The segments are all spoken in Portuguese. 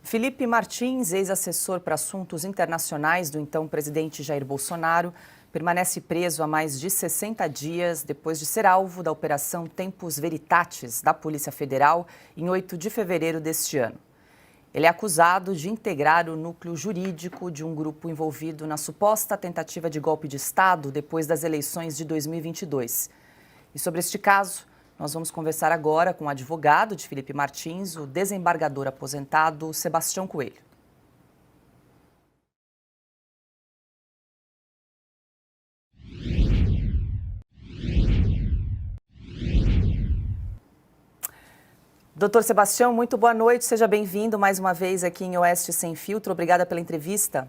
Felipe Martins, ex-assessor para assuntos internacionais do então presidente Jair Bolsonaro, permanece preso há mais de 60 dias depois de ser alvo da Operação Tempus Veritatis da Polícia Federal em 8 de fevereiro deste ano. Ele é acusado de integrar o núcleo jurídico de um grupo envolvido na suposta tentativa de golpe de Estado depois das eleições de 2022. E sobre este caso, nós vamos conversar agora com o advogado de Felipe Martins, o desembargador aposentado Sebastião Coelho. Doutor Sebastião, muito boa noite, seja bem-vindo mais uma vez aqui em Oeste Sem Filtro. Obrigada pela entrevista.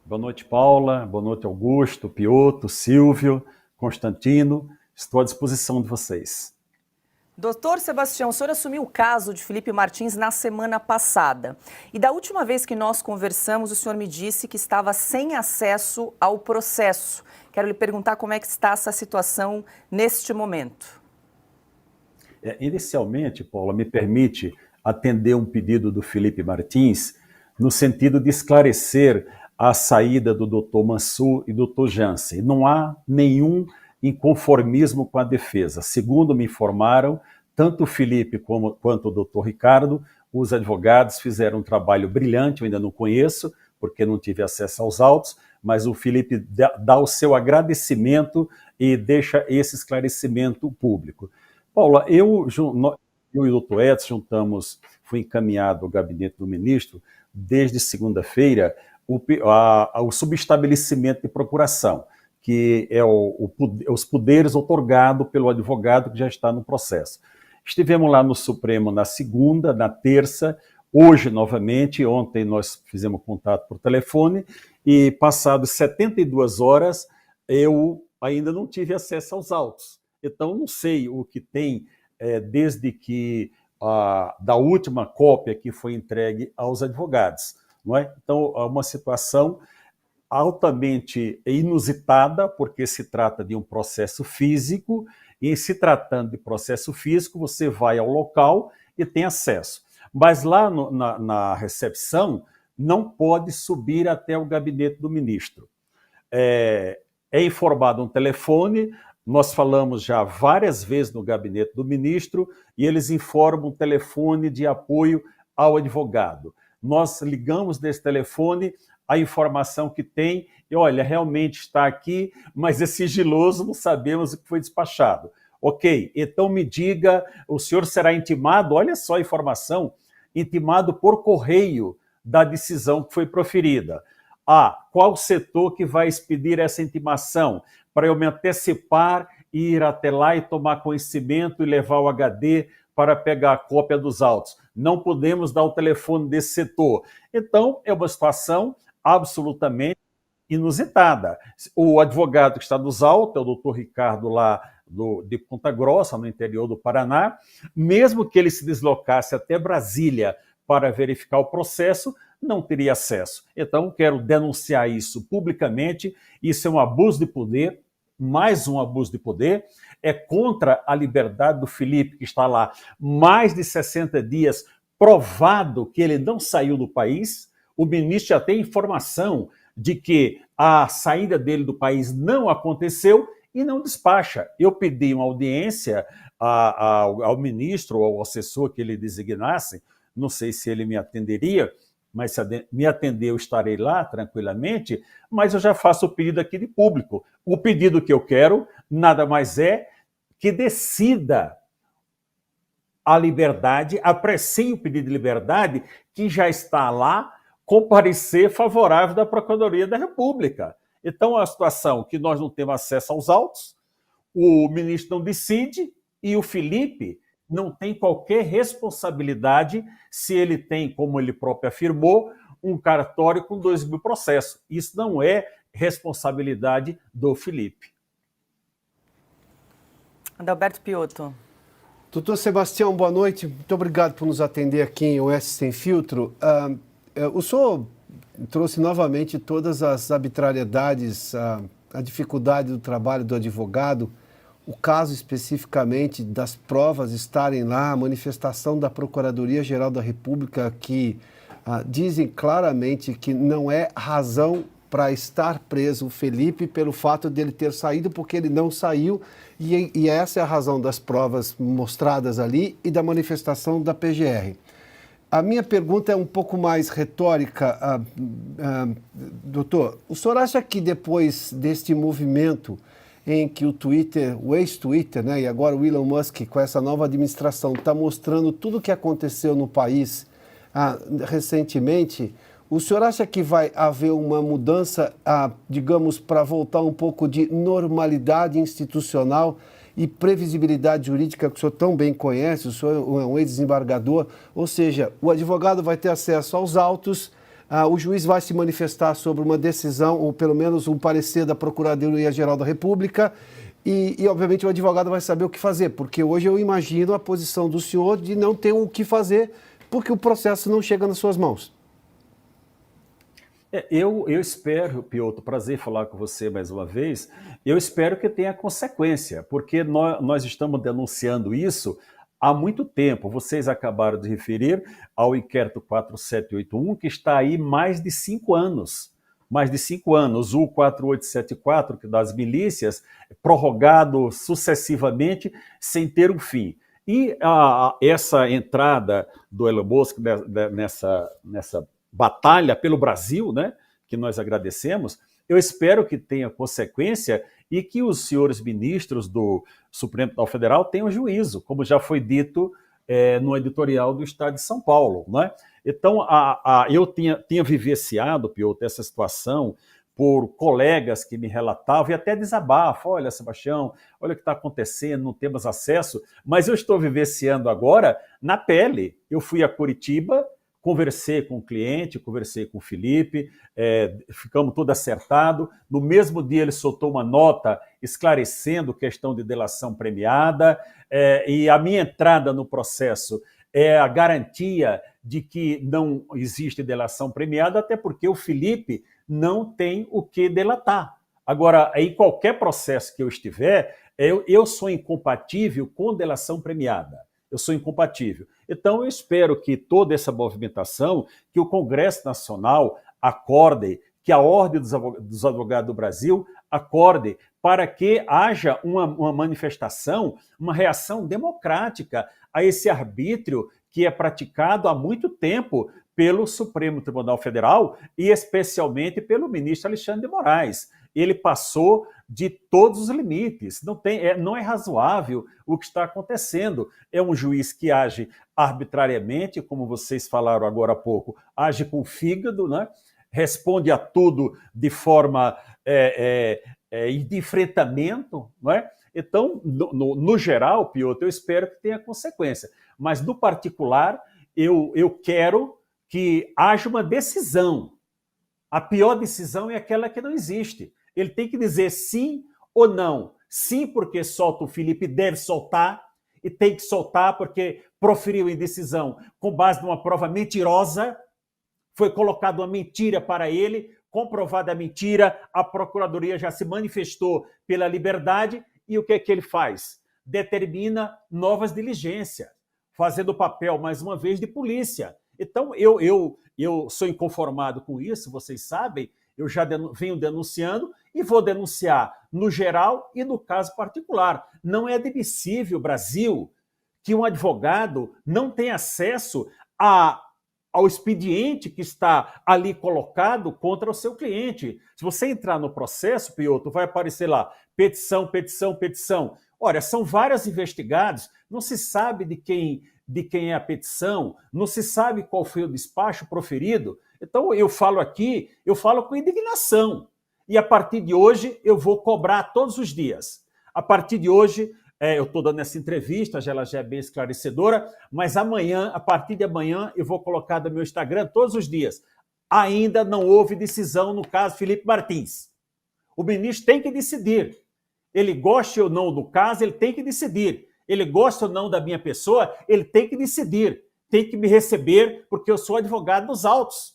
Boa noite, Paula. Boa noite, Augusto, Piotr, Silvio, Constantino. Estou à disposição de vocês. Doutor Sebastião, o senhor assumiu o caso de Felipe Martins na semana passada. E da última vez que nós conversamos, o senhor me disse que estava sem acesso ao processo. Quero lhe perguntar como é que está essa situação neste momento. Inicialmente, Paula, me permite atender um pedido do Felipe Martins no sentido de esclarecer a saída do Dr. Mansur e do Dr. Jansen. Não há nenhum inconformismo com a defesa. Segundo me informaram, tanto o Felipe quanto o doutor Ricardo, os advogados fizeram um trabalho brilhante, eu ainda não conheço, porque não tive acesso aos autos, mas o Felipe dá o seu agradecimento e deixa esse esclarecimento público. Paula, eu e o doutor Edson fui encaminhado ao gabinete do ministro desde segunda-feira o subestabelecimento de procuração, que é os poderes outorgados pelo advogado que já está no processo. Estivemos lá no Supremo na segunda, na terça, hoje novamente, ontem nós fizemos contato por telefone, e passados 72 horas eu ainda não tive acesso aos autos. Então não sei o que tem desde que da última cópia que foi entregue aos advogados. Não é? Então é uma situação altamente inusitada, porque se trata de um processo físico, e se tratando de processo físico, você vai ao local e tem acesso. Mas lá na recepção, não pode subir até o gabinete do ministro. É informado um telefone, nós falamos já várias vezes no gabinete do ministro, e eles informam um telefone de apoio ao advogado. Nós ligamos desse telefone, a informação que tem, e olha, realmente está aqui, mas é sigiloso, não sabemos o que foi despachado. Ok, então me diga, o senhor será intimado, olha só a informação, intimado por correio da decisão que foi proferida. Qual setor que vai expedir essa intimação? Para eu me antecipar, ir até lá e tomar conhecimento e levar o HD para pegar a cópia dos autos. Não podemos dar o telefone desse setor. Então, é uma situação absolutamente inusitada. O advogado que está nos autos é o doutor Ricardo lá de Ponta Grossa, no interior do Paraná. Mesmo que ele se deslocasse até Brasília para verificar o processo, não teria acesso. Então, quero denunciar isso publicamente. Isso é um abuso de poder, mais um abuso de poder, é contra a liberdade do Felipe, que está lá mais de 60 dias, provado que ele não saiu do país. O ministro já tem informação de que a saída dele do país não aconteceu e não despacha. Eu pedi uma audiência ao ministro ou ao assessor que ele designasse, não sei se ele me atenderia, mas se me atender eu estarei lá tranquilamente, mas eu já faço o pedido aqui de público. O pedido que eu quero nada mais é que decida a liberdade, aprecie o pedido de liberdade que já está lá, comparecer favorável da Procuradoria da República. Então, é uma situação que nós não temos acesso aos autos, o ministro não decide e o Felipe não tem qualquer responsabilidade se ele tem, como ele próprio afirmou, um cartório com 2.000 processos. Isso não é responsabilidade do Felipe. Adalberto Piotr. Doutor Sebastião, boa noite. Muito obrigado por nos atender aqui em Oeste Sem Filtro. O senhor trouxe novamente todas as arbitrariedades, a dificuldade do trabalho do advogado. o caso especificamente das provas estarem lá, a manifestação da Procuradoria-Geral da República que dizem claramente que não é razão para estar preso o Felipe pelo fato dele ter saído, porque ele não saiu, e essa é a razão das provas mostradas ali e da manifestação da PGR. A minha pergunta é um pouco mais retórica, doutor. O senhor acha que depois deste movimento em que o Twitter, o ex-Twitter, né, e agora o Elon Musk, com essa nova administração, está mostrando tudo o que aconteceu no país recentemente, o senhor acha que vai haver uma mudança, digamos, para voltar um pouco de normalidade institucional e previsibilidade jurídica que o senhor tão bem conhece, o senhor é um ex-desembargador, ou seja, o advogado vai ter acesso aos autos, o juiz vai se manifestar sobre uma decisão, ou pelo menos um parecer da Procuradoria-Geral da República, e, obviamente, o advogado vai saber o que fazer, porque hoje eu imagino a posição do senhor de não ter o que fazer, porque o processo não chega nas suas mãos. Eu espero, Piotr, prazer falar com você mais uma vez, eu espero que tenha consequência, porque nós estamos denunciando isso há muito tempo. Vocês acabaram de referir ao inquérito 4781, que está aí mais de 5 anos. Mais de 5 anos. O 4874, que das milícias, prorrogado sucessivamente, sem ter um fim. E essa entrada do Elon Musk nessa batalha pelo Brasil, né, que nós agradecemos, eu espero que tenha consequência e que os senhores ministros do Supremo Tribunal Federal tenham juízo, como já foi dito no editorial do Estado de São Paulo. Né? Então, eu tinha vivenciado, Piotr, essa situação por colegas que me relatavam e até desabafo. Olha, Sebastião, olha o que está acontecendo, não temos acesso, mas eu estou vivenciando agora na pele. Eu fui a Curitiba, conversei com o cliente, conversei com o Felipe, ficamos tudo acertado. No mesmo dia ele soltou uma nota esclarecendo questão de delação premiada, e a minha entrada no processo é a garantia de que não existe delação premiada, até porque o Felipe não tem o que delatar. Agora, em qualquer processo que eu estiver, eu sou incompatível com delação premiada. Eu sou incompatível. Então, eu espero que toda essa movimentação, que o Congresso Nacional acorde, que a Ordem dos Advogados do Brasil acorde, para que haja uma manifestação, uma reação democrática a esse arbítrio que é praticado há muito tempo pelo Supremo Tribunal Federal e especialmente pelo ministro Alexandre de Moraes. Ele passou de todos os limites, não é razoável o que está acontecendo. É um juiz que age arbitrariamente, como vocês falaram agora há pouco, age com o fígado, né? Responde a tudo de forma de enfrentamento. Não é? Então, no geral, Piotr, eu espero que tenha consequência. Mas, no particular, eu quero que haja uma decisão. A pior decisão é aquela que não existe. Ele tem que dizer sim ou não. Sim, porque solta o Felipe, deve soltar, e tem que soltar porque proferiu indecisão com base numa prova mentirosa, foi colocada uma mentira para ele, comprovada a mentira, a Procuradoria já se manifestou pela liberdade, e o que é que ele faz? Determina novas diligências, fazendo o papel, mais uma vez, de polícia. Então, eu sou inconformado com isso, vocês sabem, eu já venho denunciando e vou denunciar no geral e no caso particular. Não é admissível, Brasil, que um advogado não tenha acesso ao expediente que está ali colocado contra o seu cliente. Se você entrar no processo, Piotr, vai aparecer lá, petição, petição, petição. Olha, são vários investigados, não se sabe de quem é a petição, não se sabe qual foi o despacho proferido. Então, eu falo aqui, eu falo com indignação. E a partir de hoje, eu vou cobrar todos os dias. A partir de hoje, eu estou dando essa entrevista, ela já é bem esclarecedora, mas amanhã, a partir de amanhã, eu vou colocar no meu Instagram todos os dias. Ainda não houve decisão no caso Felipe Martins. O ministro tem que decidir. Ele goste ou não do caso, ele tem que decidir. Ele gosta ou não da minha pessoa, ele tem que decidir. Tem que me receber, porque eu sou advogado dos autos,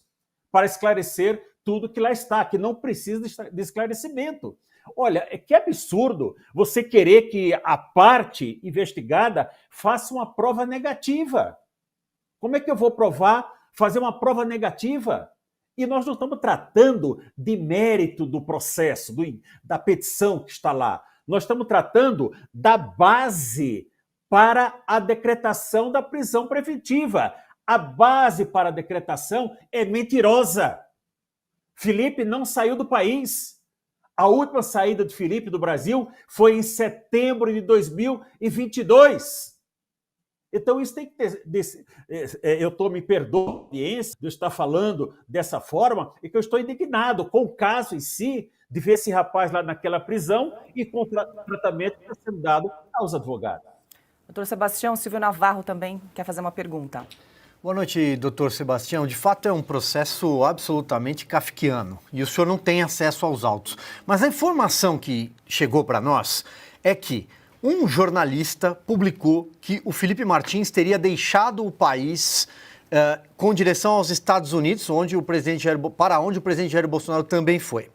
para esclarecer tudo que lá está, que não precisa de esclarecimento. Olha, que absurdo você querer que a parte investigada faça uma prova negativa. Como é que eu vou fazer uma prova negativa? E nós não estamos tratando de mérito do processo, da petição que está lá. Nós estamos tratando da base para a decretação da prisão preventiva. A base para a decretação é mentirosa. Felipe não saiu do país. A última saída de Felipe do Brasil foi em setembro de 2022. Então, isso tem que ter. Me perdoando de eu estar falando dessa forma, e que eu estou indignado com o caso em si, de ver esse rapaz lá naquela prisão e com o tratamento que está sendo dado aos advogados. Doutor Sebastião, Silvio Navarro também quer fazer uma pergunta. Boa noite, doutor Sebastião. De fato, é um processo absolutamente kafkiano e o senhor não tem acesso aos autos. Mas a informação que chegou para nós é que um jornalista publicou que o Felipe Martins teria deixado o país com direção aos Estados Unidos, para onde o presidente Jair Bolsonaro também foi.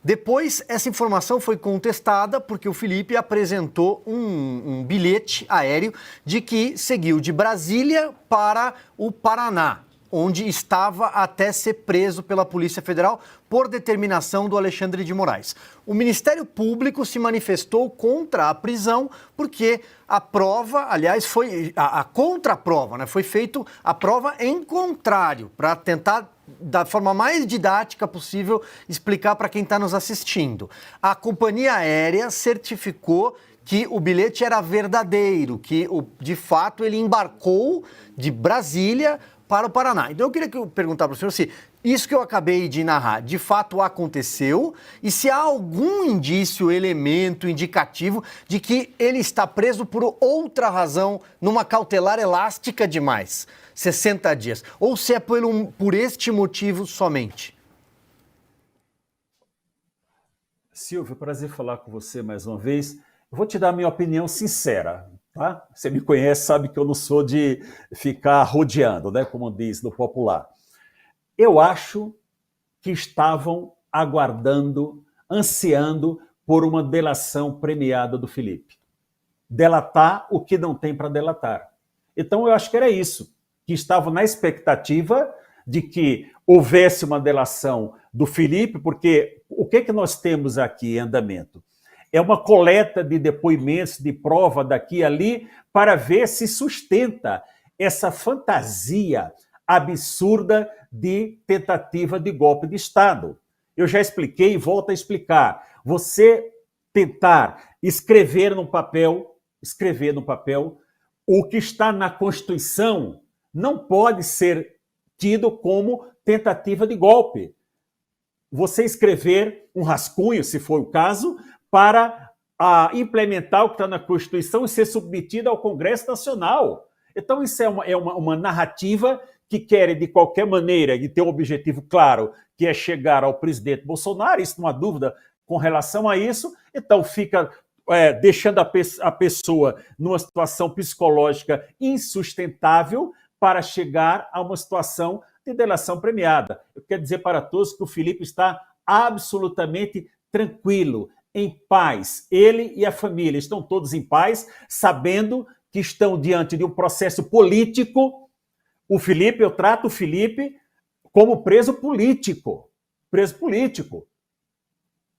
Depois, essa informação foi contestada porque o Felipe apresentou um bilhete aéreo de que seguiu de Brasília para o Paraná, onde estava até ser preso pela Polícia Federal por determinação do Alexandre de Moraes. O Ministério Público se manifestou contra a prisão porque a prova, aliás, foi a contraprova, né? Foi feita a prova em contrário, para tentar, da forma mais didática possível, explicar para quem está nos assistindo. A companhia aérea certificou que o bilhete era verdadeiro, que de fato ele embarcou de Brasília para o Paraná. Então eu queria perguntar para o senhor se isso que eu acabei de narrar de fato aconteceu e se há algum indício, elemento, indicativo de que ele está preso por outra razão, numa cautelar elástica demais, 60 dias, ou se é por este motivo somente. Silvio, prazer falar com você mais uma vez. Eu vou te dar a minha opinião sincera. Tá? Você me conhece, sabe que eu não sou de ficar rodeando, né, como diz no popular. Eu acho que estavam aguardando, ansiando por uma delação premiada do Felipe. Delatar o que não tem para delatar. Então eu acho que era isso, que estavam na expectativa de que houvesse uma delação do Felipe, porque o que nós temos aqui em andamento? É uma coleta de depoimentos, de prova daqui e ali, para ver se sustenta essa fantasia absurda de tentativa de golpe de Estado. Eu já expliquei e volto a explicar. Você tentar escrever no papel o que está na Constituição não pode ser tido como tentativa de golpe. Você escrever um rascunho, se for o caso, para implementar o que está na Constituição e ser submetido ao Congresso Nacional. Então, isso é uma narrativa que quer, de qualquer maneira, de ter um objetivo claro, que é chegar ao presidente Bolsonaro, isso não há dúvida com relação a isso, então fica deixando a pessoa numa situação psicológica insustentável para chegar a uma situação de delação premiada. Eu quero dizer para todos que o Felipe está absolutamente tranquilo, em paz. Ele e a família estão todos em paz, sabendo que estão diante de um processo político. Eu trato o Felipe como preso político. Preso político.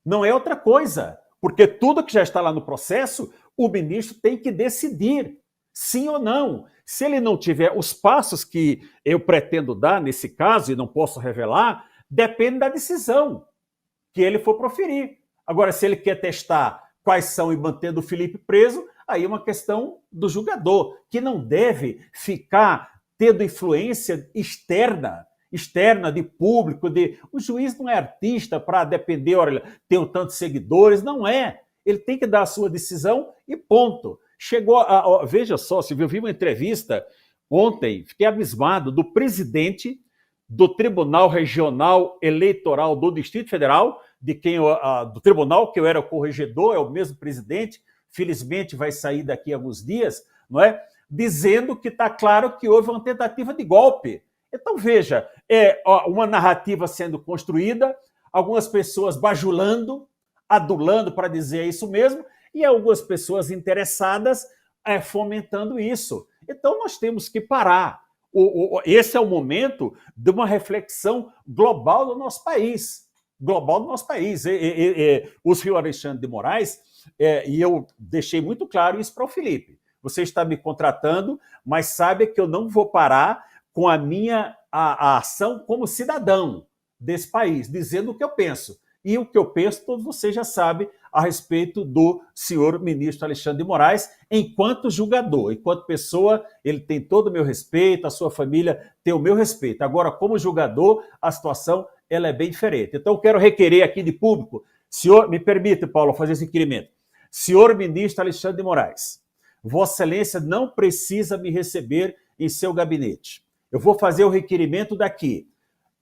Não é outra coisa, porque tudo que já está lá no processo, o ministro tem que decidir, sim ou não. Se ele não tiver os passos que eu pretendo dar nesse caso, e não posso revelar, depende da decisão que ele for proferir. Agora, se ele quer testar quais são e mantendo o Felipe preso, aí é uma questão do julgador, que não deve ficar tendo influência externa de público, o juiz não é artista para depender, olha, tenho tantos seguidores, não é. Ele tem que dar a sua decisão e ponto. Veja só, Silvio, eu vi uma entrevista ontem, fiquei abismado, do presidente do Tribunal Regional Eleitoral do Distrito Federal, do tribunal que eu era o corregedor, é o mesmo presidente, felizmente vai sair daqui a alguns dias, não é? Dizendo que está claro que houve uma tentativa de golpe. Então, veja, uma narrativa sendo construída, algumas pessoas bajulando, adulando para dizer isso mesmo, e algumas pessoas interessadas fomentando isso. Então nós temos que parar. Esse é o momento de uma reflexão global do nosso país. Global do nosso país. O senhor Alexandre de Moraes, e eu deixei muito claro isso para o Felipe, você está me contratando, mas saiba que eu não vou parar com a minha a ação como cidadão desse país, dizendo o que eu penso. E o que eu penso, todos vocês já sabem a respeito do senhor ministro Alexandre de Moraes, enquanto julgador, enquanto pessoa, ele tem todo o meu respeito, a sua família tem o meu respeito. Agora, como julgador, a situação ela é bem diferente. Então, eu quero requerer aqui de público, senhor, me permite, Paulo, fazer esse requerimento. Senhor ministro Alexandre de Moraes, Vossa Excelência não precisa me receber em seu gabinete. Eu vou fazer o requerimento daqui.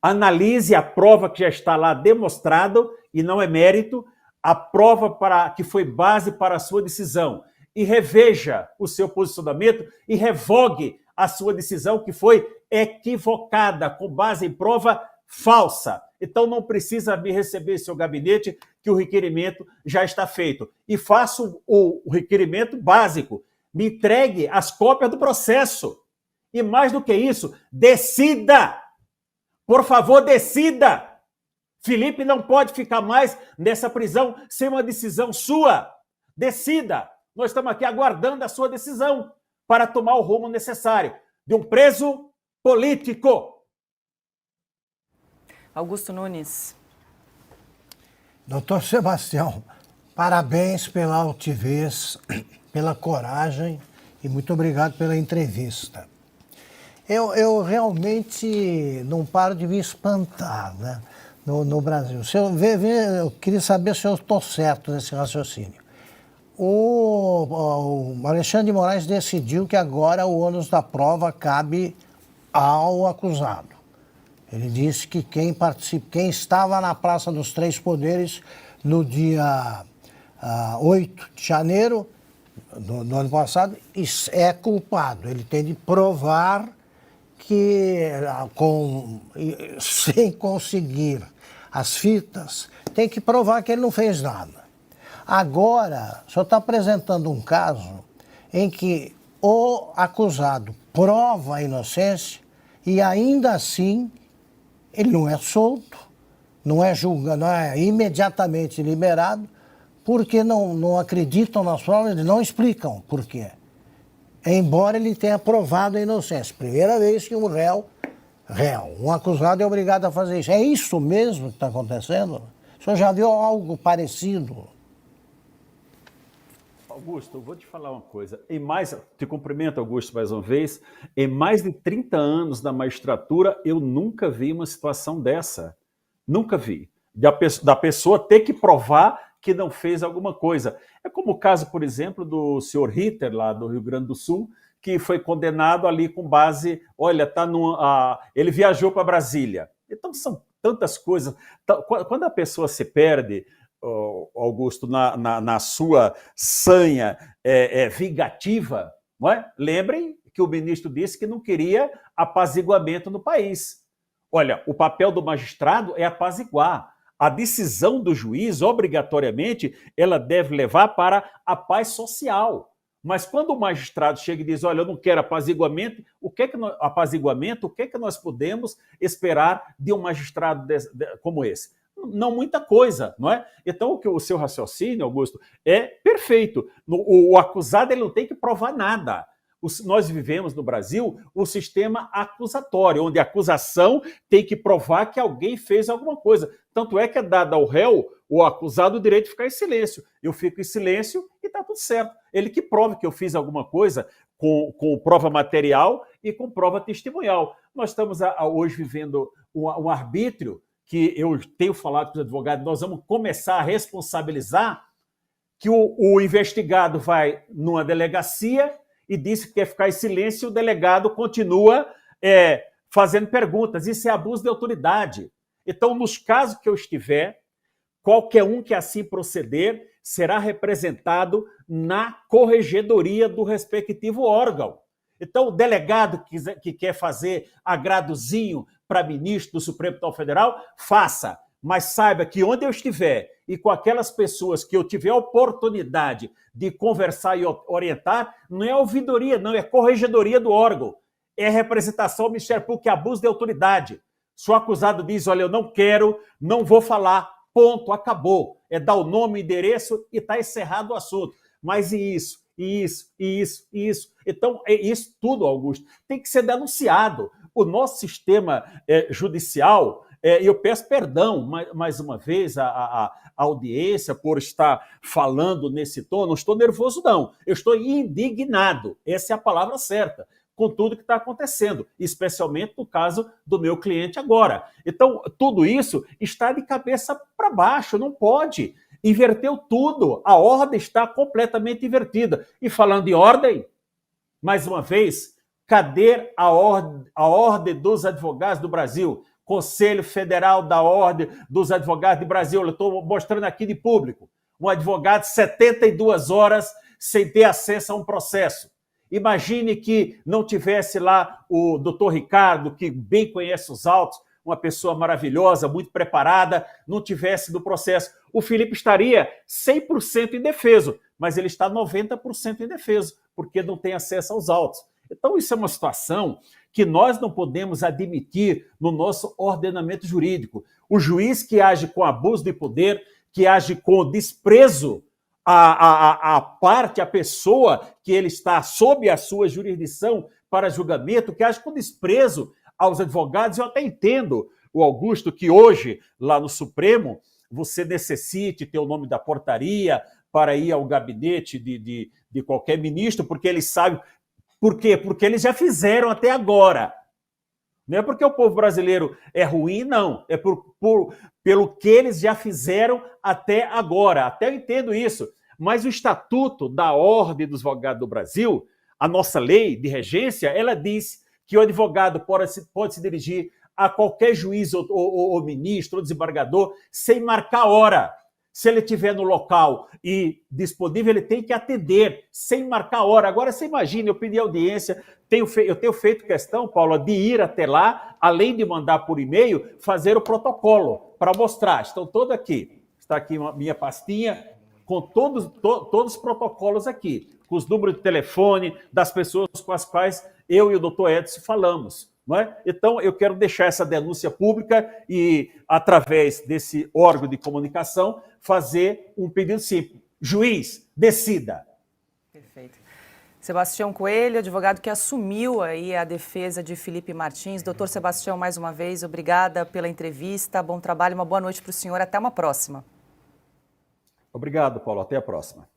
Analise a prova que já está lá demonstrado, e não é mérito, a prova que foi base para a sua decisão. E reveja o seu posicionamento e revogue a sua decisão que foi equivocada, com base em prova falsa. Então não precisa me receber em seu gabinete, que o requerimento já está feito. E faço o requerimento básico. Me entregue as cópias do processo. E mais do que isso, decida! Por favor, decida! Felipe não pode ficar mais nessa prisão sem uma decisão sua. Decida! Nós estamos aqui aguardando a sua decisão para tomar o rumo necessário de um preso político. Augusto Nunes. Doutor Sebastião, parabéns pela altivez, pela coragem e muito obrigado pela entrevista. Eu realmente não paro de me espantar, né, no Brasil. Eu queria saber se eu estou certo nesse raciocínio. O Alexandre de Moraes decidiu que agora o ônus da prova cabe ao acusado. Ele disse que quem estava na Praça dos Três Poderes no dia 8 de janeiro do ano passado é culpado. Ele tem de provar que, sem conseguir as fitas, tem que provar que ele não fez nada. Agora, o senhor está apresentando um caso em que o acusado prova a inocência e ainda assim ele não é solto, não é julgado, não é imediatamente liberado, porque não acreditam nas provas, não explicam por quê. Embora ele tenha provado a inocência. Primeira vez que um um acusado é obrigado a fazer isso. É isso mesmo que está acontecendo? O senhor já viu algo parecido? Augusto, eu vou te falar uma coisa. Te cumprimento, Augusto, mais uma vez. Em mais de 30 anos na magistratura, eu nunca vi uma situação dessa. Nunca vi. Da pessoa ter que provar que não fez alguma coisa. É como o caso, por exemplo, do senhor Ritter, lá do Rio Grande do Sul, que foi condenado ali com base, olha, ele viajou para Brasília. Então são tantas coisas. Quando a pessoa se perde, Augusto, na sua sanha vingativa, não é? Lembrem que o ministro disse que não queria apaziguamento no país. Olha, o papel do magistrado é apaziguar. A decisão do juiz, obrigatoriamente, ela deve levar para a paz social. Mas quando o magistrado chega e diz, olha, eu não quero apaziguamento, o que é que nós podemos esperar de um magistrado como esse? Não muita coisa, não é? Então, o seu raciocínio, Augusto, é perfeito. O acusado ele não tem que provar nada. Nós vivemos no Brasil o sistema acusatório, onde a acusação tem que provar que alguém fez alguma coisa. Tanto é que é dado ao réu, o acusado, o direito de ficar em silêncio. Eu fico em silêncio e está tudo certo. Ele que prove que eu fiz alguma coisa com prova material e com prova testemunhal. Nós estamos hoje vivendo um arbítrio que eu tenho falado com os advogados, nós vamos começar a responsabilizar que o investigado vai numa delegacia e diz que quer ficar em silêncio, o delegado continua fazendo perguntas. Isso é abuso de autoridade. Então, nos casos que eu estiver, qualquer um que assim proceder será representado na corregedoria do respectivo órgão. Então, o delegado que quer fazer agradozinho para ministro do Supremo Tribunal Federal, faça. mas saiba que onde eu estiver e com aquelas pessoas que eu tiver a oportunidade de conversar e orientar, não é ouvidoria, não, é corregedoria do órgão. É representação ao Ministério Público que abuso de autoridade. Se o acusado diz, olha, eu não quero, não vou falar, ponto, acabou. É dar o nome, endereço e está encerrado o assunto. Mas e isso? Isso. Então, isso tudo, Augusto, tem que ser denunciado. O nosso sistema judicial, eu peço perdão mais uma vez à audiência por estar falando nesse tom, não estou nervoso não, eu estou indignado, essa é a palavra certa, com tudo que está acontecendo, especialmente no caso do meu cliente agora. Então, tudo isso está de cabeça para baixo, não pode. Inverteu tudo, a ordem está completamente invertida. E falando em ordem, mais uma vez, cadê a ordem dos advogados do Brasil? Conselho Federal da Ordem dos Advogados do Brasil, eu estou mostrando aqui de público, um advogado 72 horas sem ter acesso a um processo. Imagine que não tivesse lá o doutor Ricardo, que bem conhece os autos, uma pessoa maravilhosa, muito preparada, não tivesse no processo. O Felipe estaria 100% indefeso, mas ele está 90% indefeso, porque não tem acesso aos autos. Então, isso é uma situação que nós não podemos admitir no nosso ordenamento jurídico. O juiz que age com abuso de poder, que age com desprezo à parte, à pessoa que ele está sob a sua jurisdição para julgamento, que age com desprezo aos advogados. Eu até entendo, o Augusto, que hoje, lá no Supremo, você necessite ter o nome da portaria para ir ao gabinete de qualquer ministro, porque eles sabem... Por quê? Porque eles já fizeram até agora. Não é porque o povo brasileiro é ruim, não. É pelo que eles já fizeram até agora. Até eu entendo isso. Mas o Estatuto da Ordem dos Advogados do Brasil, a nossa lei de regência, ela diz que o advogado pode se dirigir a qualquer juiz ou ministro ou desembargador sem marcar hora. Se ele estiver no local e disponível, ele tem que atender, sem marcar hora. Agora, você imagina, eu pedi audiência, eu tenho feito questão, Paulo, de ir até lá, além de mandar por e-mail, fazer o protocolo para mostrar. Estão todos aqui. Está aqui a minha pastinha com todos os protocolos aqui, com os números de telefone das pessoas com as quais eu e o doutor Edson falamos. Não é? Então, eu quero deixar essa denúncia pública e, através desse órgão de comunicação, fazer um pedido simples. Juiz, decida. Perfeito. Sebastião Coelho, advogado que assumiu aí a defesa de Felipe Martins. Doutor Sebastião, mais uma vez, obrigada pela entrevista, bom trabalho, uma boa noite para o senhor, até uma próxima. Obrigado, Paulo, até a próxima.